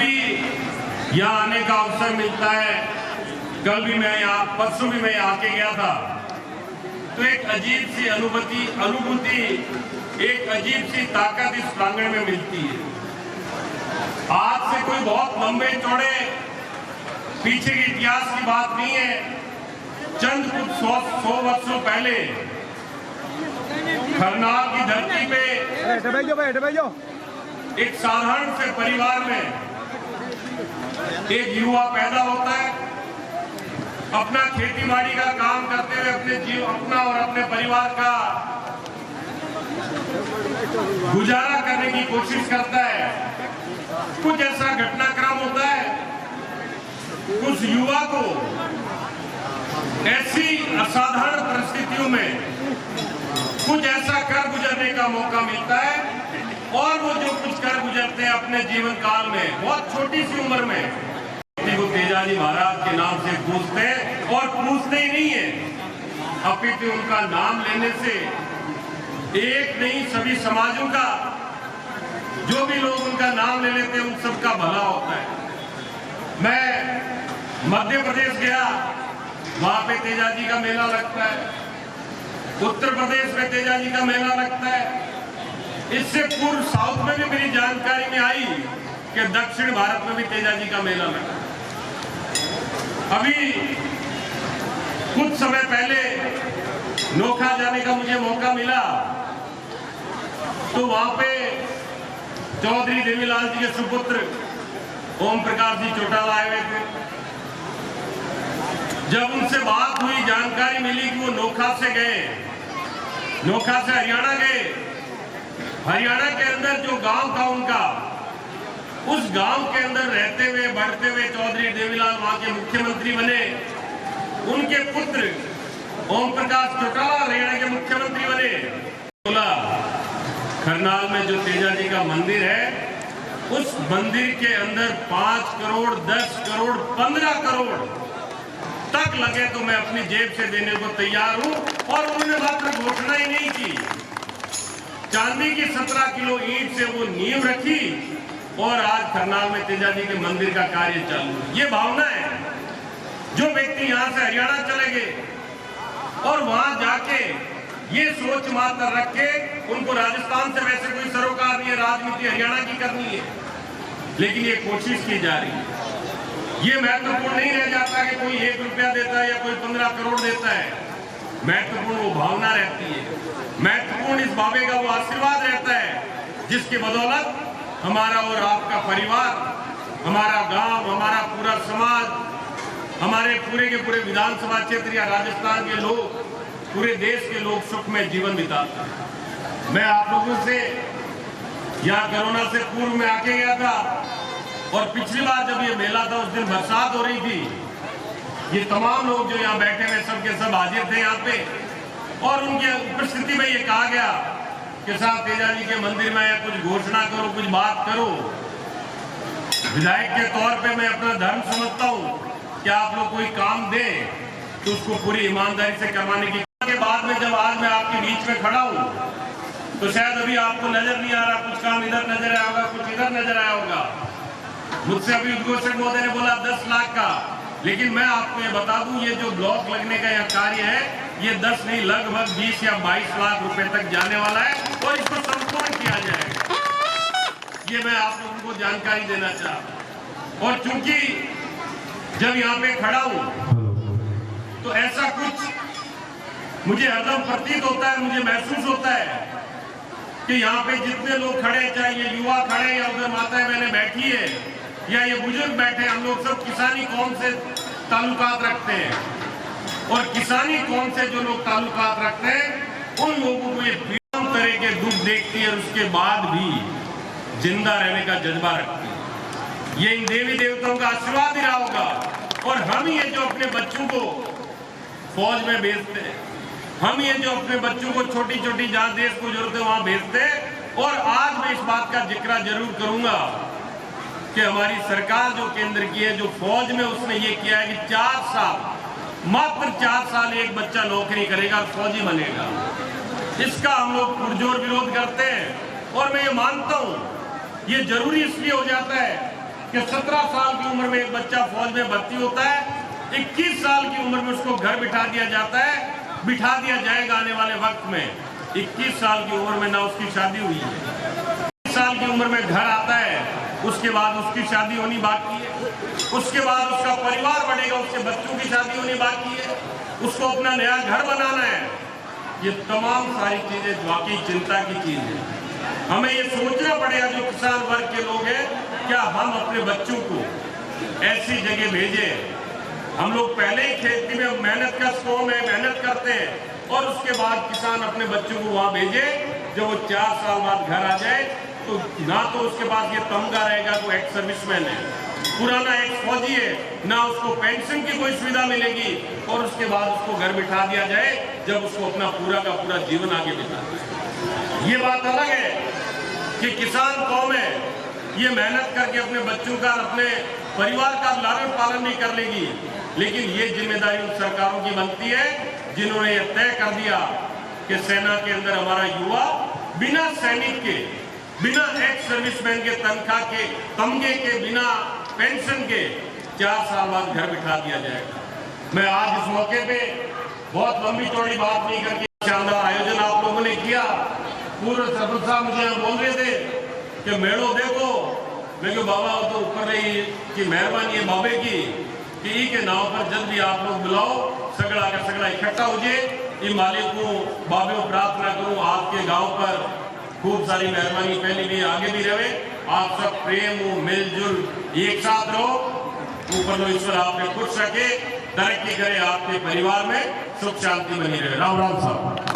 भी यहाँ आने का अवसर मिलता है, कल भी मैं यहाँ, परसों भी मैं आके गया था, तो एक अजीब सी अनुभूति, एक अजीब सी ताकत इस प्रांगण में मिलती है। आज से कोई बहुत लंबे चौड़े पीछे के इतिहास की बात नहीं है। चंद कुछ सौ वर्षों पहले करनाल की धरती पे एक साधारण से परिवार में एक युवा पैदा होता है। अपना खेतीबाड़ी का काम करते हुए अपना और अपने परिवार का गुजारा करने की कोशिश करता है। कुछ ऐसा घटनाक्रम होता है, उस युवा को ऐसी असाधारण परिस्थितियों में कुछ ऐसा कर गुजरने का मौका मिलता है, और वो जो कुछ कर गुजरते हैं अपने जीवन काल में, बहुत छोटी सी उम्र में, को तेजाजी महाराज के नाम से पूछते हैं, और पूछते ही नहीं है, अपितु उनका नाम लेने से एक नहीं सभी समाजों का, जो भी लोग उनका नाम ले लेते हैं उन सबका भला होता है। मैं मध्य प्रदेश गया, वहां पे तेजाजी का मेला लगता है। उत्तर प्रदेश में तेजाजी का मेला लगता है। इससे पूर्व साउथ में भी मेरी जानकारी में आई कि दक्षिण भारत में भी तेजाजी का मेला लगता है। अभी कुछ समय पहले नोखा जाने का मुझे मौका मिला, तो वहां पे चौधरी देवीलाल जी के सुपुत्र ओम प्रकाश जी चौटाला आए हुए थे। जब उनसे बात हुई, जानकारी मिली कि वो नोखा से गए, नोखा से हरियाणा गए। हरियाणा के अंदर जो गांव था उनका, उस गांव के अंदर रहते हुए बढ़ते हुए चौधरी देवीलाल वहां के मुख्यमंत्री बने। उनके पुत्र ओम प्रकाश चौटाला हरियाणा के मुख्यमंत्री बने। बोला, करनाल में जो तेजाजी का मंदिर है, उस मंदिर के अंदर 5 करोड़ 10 करोड़ 15 करोड़ तक लगे तो मैं अपनी जेब से देने को तैयार हूं। और उन्होंने मात्र घोषणा ही नहीं की, चांदी की 17 किलो ईंट से वो नींव रखी, और आज करनाल में तेजाजी के मंदिर का कार्य चालू है। ये भावना है। जो व्यक्ति यहां से हरियाणा चले गए और वहां जाके ये सोच मात्र रख के, उनको राजस्थान से वैसे कोई सरोकार नहीं है, राजनीति हरियाणा की करनी है, लेकिन ये कोशिश की जा रही है। ये महत्वपूर्ण नहीं रह जाता कि कोई 1 रुपया देता है या कोई 15 करोड़ देता है। महत्वपूर्ण वो भावना रहती है, महत्वपूर्ण इस बाबे का वो आशीर्वाद रहता है, जिसकी बदौलत हमारा और आपका परिवार, हमारा गांव, हमारा पूरा समाज, हमारे पूरे के पूरे विधानसभा क्षेत्र या राजस्थान के लोग, पूरे देश के लोग सुख में जीवन बिताते हैं। मैं आप लोगों से यहाँ कोरोना से पूर्व में आके गया था, और पिछली बार जब ये मेला था उस दिन बरसात हो रही थी। ये तमाम लोग जो यहाँ बैठे हुए सब के सब हाजिर थे यहाँ पे, और उनकी उपस्थिति में ये कहा गया कि साहब तेजाजी के मंदिर में कुछ घोषणा करो, कुछ बात करो। विधायक के तौर पे मैं अपना धर्म समझता हूँ कि आप लोग कोई काम दें तो उसको पूरी ईमानदारी से करवाने की। के बाद में जब आज मैं आपके बीच में खड़ा हूँ, तो शायद अभी आपको नजर नहीं आ रहा, कुछ काम इधर नजर आया होगा, कुछ इधर नजर आया होगा। मुझसे अभी उद्घोषक महोदय ने बोला 10 लाख का, लेकिन मैं आपको ये बता दूं, ये जो ब्लॉक लगने का यह कार्य है, ये 10 नहीं लगभग 20 या 22 लाख रुपए तक जाने वाला है, और इसको संपूर्ण किया जाएगा। ये मैं आप लोगों को जानकारी देना चाहता। और चूंकि जब यहाँ पे खड़ा हूं, तो ऐसा कुछ मुझे हरदम प्रतीत होता है, मुझे महसूस होता है कि यहाँ पे जितने लोग खड़े, चाहे ये युवा खड़े या उधर माताएं बहनें बैठी है या ये बुजुर्ग बैठे, हम लोग सब किसानी कौम से ताल्लुकात रखते हैं। और किसानी कौम से जो लोग ताल्लुकात रखते हैं, उन लोगों को ये तमाम तरह के दुख देखती है, और उसके बाद भी जिंदा रहने का जज्बा रखती है। ये इन देवी देवताओं का आशीर्वाद ही रहा होगा। और हम ये जो अपने बच्चों को फौज में भेजते हैं, हम ये जो अपने बच्चों को छोटी छोटी जहां देश को जरूरत है वहां भेजते हैं। और आज मैं इस बात का जिक्र जरूर करूंगा कि हमारी सरकार जो केंद्र की है, जो फौज में उसने ये किया है कि 4 साल, मात्र 4 साल एक बच्चा नौकरी करेगा, फौजी बनेगा। इसका हम लोग पुरजोर विरोध करते हैं। और मैं ये मानता हूं ये जरूरी इसलिए हो जाता है कि 17 साल की उम्र में एक बच्चा फौज में भर्ती होता है, 21 साल की उम्र में उसको घर बिठा दिया जाता है, बिठा दिया जाएगा आने वाले वक्त में। 21 साल की उम्र में ना उसकी शादी हुई है, 21 साल की उम्र में घर आता है, उसके बाद उसकी शादी होनी बाकी है, उसके बाद उसका परिवार बढ़ेगा, उसके बच्चों की शादी होनी बाकी है, उसको अपना नया घर बनाना है। ये तमाम सारी चीजें वाकई चिंता की चीज है। हमें ये सोचना पड़ेगा जो किसान वर्ग के लोग हैं, क्या हम अपने बच्चों को ऐसी जगह भेजें? हम लोग पहले ही खेती में मेहनत का श्रम है, मेहनत करते हैं, और उसके बाद किसान अपने बच्चों को वहां भेजे, जब वो 4 साल बाद घर आ जाए तो ना तो उसके पास ये तमगा रहेगा वो एक्स सर्विसमैन है, पुराना एक्स फौजी है, ना उसको पेंशन की कोई सुविधा मिलेगी, और उसके बाद उसको घर बिठा दिया जाए जब उसको अपना पूरा का पूरा जीवन आगे बिताना। ये बात अलग है कि किसान कौम है, ये मेहनत करके अपने बच्चों का, अपने परिवार का लालन पालन नहीं कर लेगी, लेकिन ये जिम्मेदारी उन सरकारों की बनती है जिन्होंने ये तय कर दिया कि सेना के अंदर हमारा युवा बिना सैनिक के, बिना एक्स सर्विसमैन के तनख्वाह के, तमगे के, बिना पेंशन के 4 साल बाद घर बिठा दिया जाएगा। मैं आज इस मौके पे बहुत लंबी चौड़ी बात नहीं करके, शानदार आयोजन आप लोगों ने किया। पूर्व सरपंच साहब मुझे बोल रहे थे कि मेड़ो देखो, मैं क्यों बाबा तो ऊपर रही कि मेहरबानी है बाबे की कि ई के नाव पर जब भी आप लोग बुलाओ सगड़ा का सगड़ा इकट्ठा हो जाए। ये मालिक को बाबे को प्रार्थना करूं आपके गांव पर खूब सारी मेहरबानी पहले भी आगे भी रहे, आप सब प्रेम मिलजुल एक साथ रहो, ऊपर ईश्वर आपने खुश रखे, तरक्की करे, आपके परिवार में सुख शांति बनी रहे। राम राम साहब।